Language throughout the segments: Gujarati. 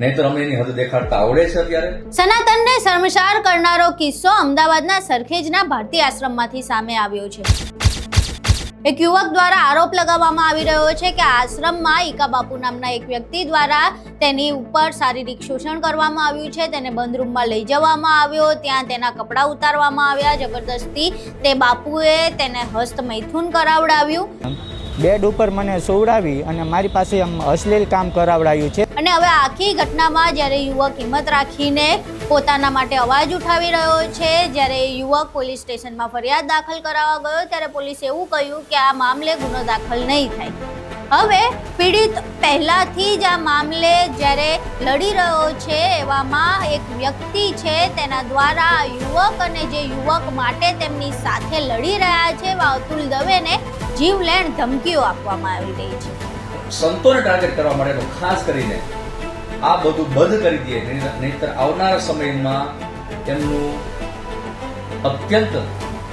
નહીંતર અમને એની હદ દેખાડતા આવડે છે અત્યારે. સનાતનને શર્મસાર કરનારો કિસ્સો અમદાવાદના સરખેજના ભારતી આશ્રમમાંથી સામે આવ્યો છે. એક યુવક દ્વારા આરોપ લગાવવામાં આવી રહ્યો છે કે આશ્રમમાં ઈકા બાપુ નામના એક વ્યક્તિ દ્વારા તેની ઉપર શારીરિક શોષણ કરવામાં આવ્યું છે. તેને બંધ રૂમમાં લઈ જવામાં આવ્યો, ત્યાં તેના કપડાં ઉતારવામાં આવ્યા, જબરદસ્તી તે બાપુએ તેને હસ્તમૈથુન કરાવડાવ્યું, બેડ ઉપર મને સુવડાવી અને મારી પાસે અશ્લીલ કામ કરાવડાવ્યું છે. અને હવે આખી ઘટનામાં જ્યારે યુવક હિંમત રાખીને પોતાના માટે અવાજ ઉઠાવી રહ્યો છે, જ્યારે યુવક પોલીસ સ્ટેશનમાં ફરિયાદ દાખલ કરાવવા ગયો ત્યારે પોલીસે એવું કહ્યું કે આ મામલે ગુનો દાખલ નહીં થાય. હવે પીડિત પહેલાથી જ આ મામલે જ્યારે લડી રહ્યો છે એવામાં એક વ્યક્તિ છે તેના દ્વારા યુવક અને જે યુવક માટે તેમની સાથે લડી રહ્યા છે એવા અતુલ દવેને જીવલેણ ધમકીઓ આપવામાં આવી રહી છે. સંતોને ટાર્ગેટ કરવા માટે ખાસ કરીને આ બધું બંધ કરી દે, નહીંતર આવનારા સમયમાં તેમનું અત્યંત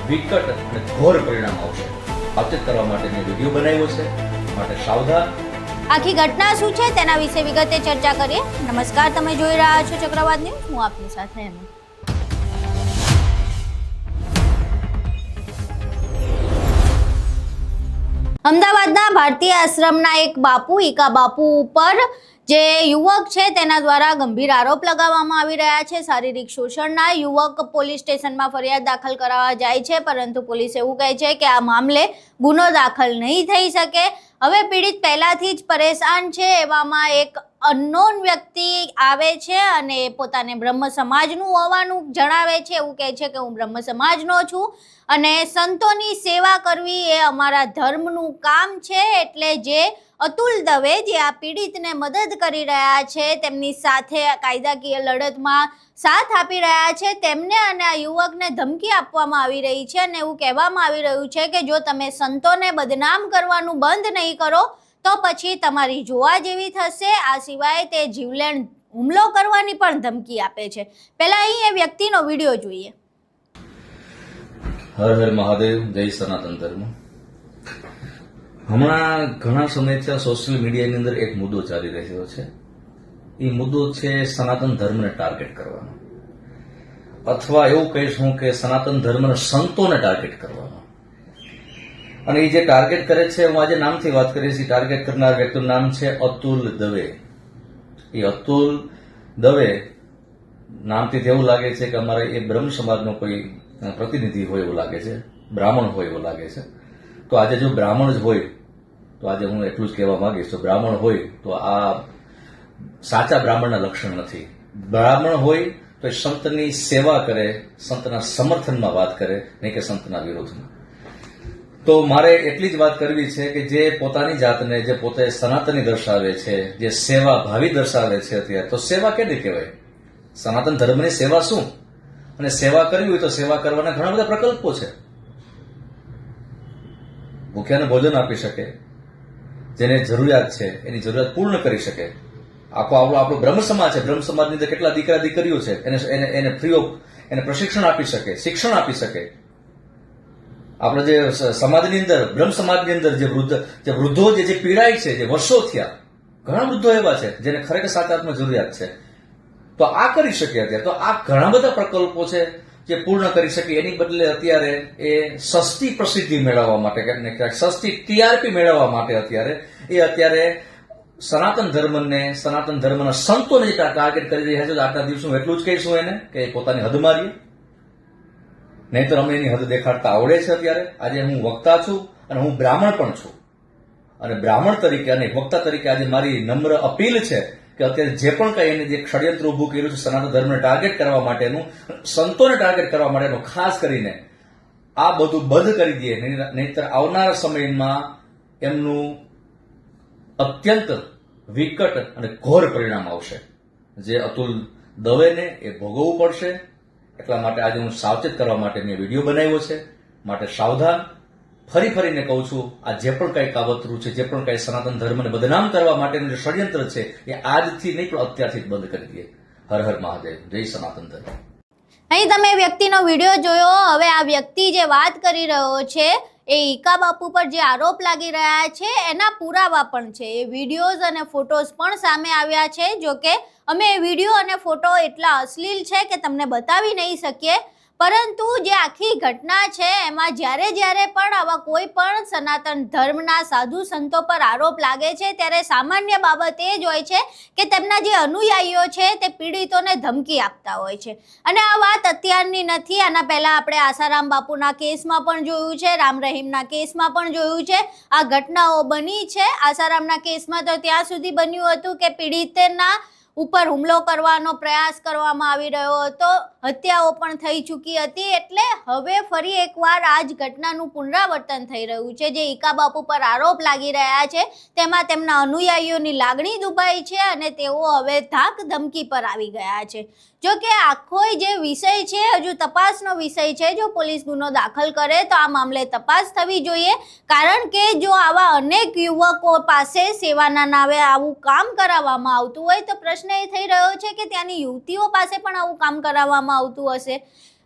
વિકટ અને ઘોર પરિણામ આવશે. સાવચેત કરવા માટે મેં વિડીયો બનાવ્યો છે, માટે સાવધાન. આખી ઘટના શું છે તેના વિશે વિગતે ચર્ચા કરીએ. નમસ્કાર, તમે જોઈ રહ્યા છો ચક્રવાત ન્યૂઝ. હું આપની સાથે હેમંત. અમદાવાદના ભારતીય આશ્રમના એક બાપુ ઈકા બાપુ ઉપર જે યુવક છે તેના દ્વારા ગંભીર આરોપ લગાવવામાં આવી રહ્યા છે. શારીરિક શોષણના યુવક પોલીસ સ્ટેશનમાં ફરિયાદ દાખલ કરાવવા જાય છે, પરંતુ પોલીસ એવું કહે છે કે આ મામલે ગુનો દાખલ નહીં થઈ શકે. હવે પીડિત પહેલાથી જ પરેશાન છે એવામાં એક અનનોન વ્યક્તિ આવે છે અને પોતાને બ્રહ્મ સમાજનું હોવાનું જણાવે છે. એવું કહે છે કે હું બ્રહ્મ સમાજનો છું અને સંતોની સેવા કરવી એ અમારા ધર્મનું કામ છે. એટલે જે અતુલ દવે જે આ પીડિતને મદદ કરી રહ્યા છે, તેમની સાથે કાયદાકીય લડતમાં સાથ આપી રહ્યા છે, તેમને અને આ યુવકને ધમકી આપવામાં આવી રહી છે અને એવું કહેવામાં આવી રહ્યું છે કે જો તમે સંતોને બદનામ કરવાનું બંધ નહીં કરો તો પછી તમારી જોવા જેવી થશે. આ સિવાય તે જીવલેણ હુમલો કરવાની પણ ધમકી આપે છે. પહેલા અહીં એ વ્યક્તિનો વિડીયો જોઈએ. હર હર મહાદેવ, જય સનાતન ધર્મ. હમણાં ઘણા સમયથી સોશિયલ મીડિયાની અંદર એક મુદ્દો ચાલી રહ્યો છે. એ મુદ્દો છે સનાતન ધર્મને ટાર્ગેટ કરવાનો, અથવા એવું કહીશું કે સનાતન ધર્મના સંતોને ટાર્ગેટ કરવાનો. અને એ જે ટાર્ગેટ કરે છે, હું આજે નામથી વાત કરીશ, ટાર્ગેટ કરનાર વ્યક્તિનું નામ છે અતુલ દવે. એ અતુલ દવે નામથી એવું લાગે છે કે અમારે એ બ્રહ્મ સમાજનો કોઈ પ્રતિનિધિ હોય એવું લાગે છે, બ્રાહ્મણ હોય એવું લાગે છે. તો આજે જો બ્રાહ્મણ જ હોય તો આજે હું એટલું જ કહેવા માંગીશ, તો બ્રાહ્મણ હોય તો આ સાચા બ્રાહ્મણના લક્ષણ નથી. બ્રાહ્મણ હોય તો સંતની સેવા કરે, સંતના સમર્થનમાં વાત કરે, નહીં કે સંતના વિરોધમાં. તો મારે એટલી જ વાત કરવી છે કે જે પોતાની જાતને, જે પોતે સનાતની દર્શાવે છે, જે સેવા ભાવી દર્શાવે છે અત્યારે, તો સેવા કેને કહેવાય? સનાતન ધર્મની સેવા શું? અને સેવા કરવી હોય તો સેવા કરવાના ઘણા બધા પ્રકલ્પો છે. ભૂખ્યાને ભોજન આપી શકે, જેને જરૂરિયાત છે એની જરૂરિયાત પૂર્ણ કરી શકે. આપણો બ્રહ્મ સમાજ છે, બ્રહ્મ સમાજની અંદર કેટલા દીકરા દીકરીઓ છે, એને ફ્રી ઓફ એને પ્રશિક્ષણ આપી શકે, શિક્ષણ આપી શકે. આપણે જે સમાજની અંદર, બ્રહ્મ સમાજની અંદર જે વૃદ્ધો જે પીડાય છે, જે વર્ષો થયા, ઘણા વૃદ્ધો એવા છે જેને ખરેખર સાચાત્મક જરૂરિયાત છે, તો આ કરી શકે અત્યારે. તો આ ઘણા બધા પ્રકલ્પો છે જે પૂર્ણ કરી શકે. એની બદલે અત્યારે એ સસ્તી પ્રસિદ્ધિ મેળવવા માટે, ક્યાંક સસ્તી ટીઆરપી મેળવવા માટે અત્યારે સનાતન ધર્મને, સનાતન ધર્મના સંતોને જે ટાર્ગેટ કરી રહ્યા છે. તો આટલા દિવસો એટલું જ કહીશું એને કે પોતાની હદ મારીએ, નહીંતર અમને એની હદ દેખાડતા આવડે છે અત્યારે. આજે હું વક્તા છું અને હું બ્રાહ્મણ પણ છું, અને બ્રાહ્મણ તરીકે અને વક્તા તરીકે આજે મારી નમ્ર અપીલ છે કે અત્યારે જે પણ કઈ એને જે ષડયંત્ર ઉભું કર્યું છે સનાતન ધર્મને ટાર્ગેટ કરવા માટેનું, સંતોને ટાર્ગેટ કરવા માટેનું, ખાસ કરીને આ બધું બંધ કરી દે, નહીંતર આવનારા સમયમાં એમનું અત્યંત વિકટ અને ઘોર પરિણામ આવશે. જે અતુલ દવેને એ ભોગવવું પડશે. એટલા માટે આજે હું સાવચેત કરવા માટે મેં વિડીયો બનાવ્યો છે, માટે સાવધાન. ફરીને કહું છું, આ જે પણ કઈ કાવતરું છે, જે પણ કઈ સનાતન ધર્મને બદનામ કરવા માટેનું જે ષડયંત્ર છે, એ આજથી નહીં પણ અત્યારથી જ બંધ કરી દે. હર હર મહાદેવ, જય સનાતન ધર્મ. અહીં તમે વ્યક્તિનો વિડીયો જોયો. હવે આ વ્યક્તિ જે વાત કરી રહ્યો છે એ ઈકા બાપુ પર જે આરોપ લાગી રહ્યા છે એના પુરાવા પણ છે. એ વિડીયોઝ અને ફોટોઝ પણ સામે આવ્યા છે. જો કે અમે એ વિડીયો અને ફોટો એટલા અશ્લીલ છે કે તમને બતાવી નહીં શકીએ, પરંતુ જે આખી ઘટના છે એમાં જ્યારે પણ આવા કોઈ પણ સનાતન ધર્મના સાધુ સંતો પર આરોપ લાગે છે ત્યારે સામાન્ય બાબત એ જ હોય છે કે તેમના જે અનુયાયીઓ છે તે પીડિતોને ધમકી આપતા હોય છે. અને આ વાત અત્યારની નથી, આના પહેલાં આપણે આસારામ બાપુના કેસમાં પણ જોયું છે, રામ રહીમના કેસમાં પણ જોયું છે. આ ઘટનાઓ બની છે. આસારામના કેસમાં તો ત્યાં સુધી બન્યું હતું કે પીડિતના ઉપર હુમલો કરવાનો પ્રયાસ કરવામાં આવી રહ્યો હતો, હત્યાઓ પણ થઈ ચૂકી હતી. એટલે હવે ફરી એકવાર આ જ ઘટનાનું પુનરાવર્તન થઈ રહ્યું છે. જે ઈકા બાપુ પર આરોપ લાગી રહ્યા છે તેમાં તેમના અનુયાયીઓની લાગણી દુભાઈ છે અને તેઓ હવે ધાક ધમકી પર આવી ગયા છે. જો કે આખો જે વિષય છે હજુ તપાસનો વિષય છે. જો પોલીસ ગુનો દાખલ કરે તો આ મામલે તપાસ થવી જોઈએ, કારણ કે જો આવા અનેક યુવકો પાસે સેવાના નામે આવું કામ કરાવવામાં આવતું હોય તો પ્રશ્ન એ થઈ રહ્યો છે કે ત્યાંની યુવતીઓ પાસે પણ આવું કામ કરાવવામાં આવતું હશે.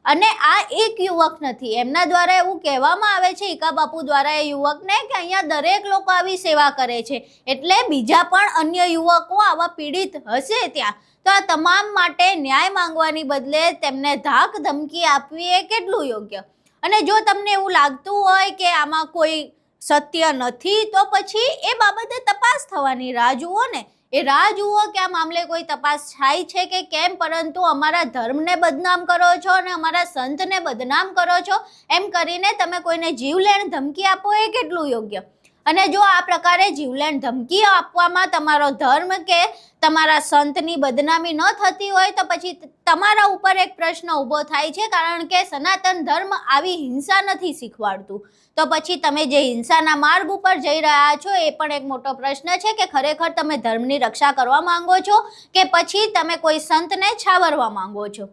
અને આ એક યુવક નથી, એમના દ્વારા એવું કહેવામાં આવે છે ઈકા બાપુ દ્વારા એ યુવકને કે અહીંયા દરેક લોકો આવી સેવા કરે છે, એટલે બીજા પણ અન્ય યુવકો આવા પીડિત હશે ત્યાં. તો આ તમામ માટે ન્યાય માંગવાની બદલે તેમને ધાક ધમકી આપવી એ કેટલું યોગ્ય? અને જો તમને એવું લાગતું હોય કે આમાં કોઈ સત્ય નથી તો પછી એ બાબતે તપાસ થવાની રાહ જુઓ ને. એ રાહ જુઓ કે આ મામલે કોઈ તપાસ થાય છે કે કેમ, પરંતુ અમારા ધર્મને બદનામ કરો છો અને અમારા સંતને બદનામ કરો છો એમ કરીને તમે કોઈને જીવલેણ ધમકી આપો એ કેટલું યોગ્ય? અને જો આ પ્રકારે જીવલેણ ધમકીઓ આપવામાં તમારો ધર્મ કે તમારા સંતની બદનામી ન થતી હોય તો પછી તમારા ઉપર એક પ્રશ્ન ઊભો થાય છે, કારણ કે સનાતન ધર્મ આવી હિંસા નથી શીખવાડતું. તો પછી તમે જે હિંસાના માર્ગ ઉપર જઈ રહ્યા છો એ પણ એક મોટો પ્રશ્ન છે કે ખરેખર તમે ધર્મની રક્ષા કરવા માંગો છો કે પછી તમે કોઈ સંતને છાવરવા માંગો છો.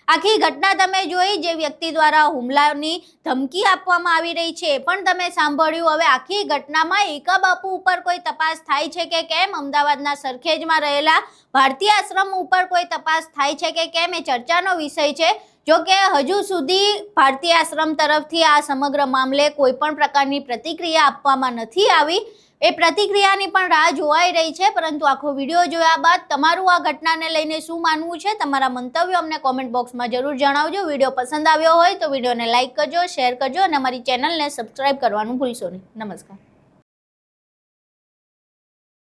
આખી ઘટના તમે જોઈ, જે વ્યક્તિ દ્વારા હુમલાની ધમકી આપવામાં આવી રહી છે એ પણ તમે સાંભળ્યું. હવે આખી ઘટનામાં ઈકા બાપુ ઉપર કોઈ તપાસ થાય છે કે કેમ, અમદાવાદના સરખેજમાં રહેલા ભારતીય આશ્રમ ઉપર કોઈ તપાસ થાય છે કે કેમ, એ ચર્ચાનો વિષય છે. જો કે હજુ સુધી ભારતીય આશ્રમ તરફથી આ સમગ્ર મામલે કોઈ પણ પ્રકારની પ્રતિક્રિયા આપવામાં નથી આવી. એ પ્રતિક્રિયાની પણ રાહ જોવાઈ રહી છે. પરંતુ આખો વિડીયો જોયા બાદ તમારું આ ઘટનાને લઈને શું માનવું છે, તમારા મંતવ્યો અમને કોમેન્ટ બોક્સમાં જરૂર જણાવજો. વિડીયો પસંદ આવ્યો હોય તો વિડીયોને લાઇક કરજો, શેર કરજો અને અમારી ચેનલને સબસ્ક્રાઇબ કરવાનું ભૂલશો નહીં. નમસ્કાર.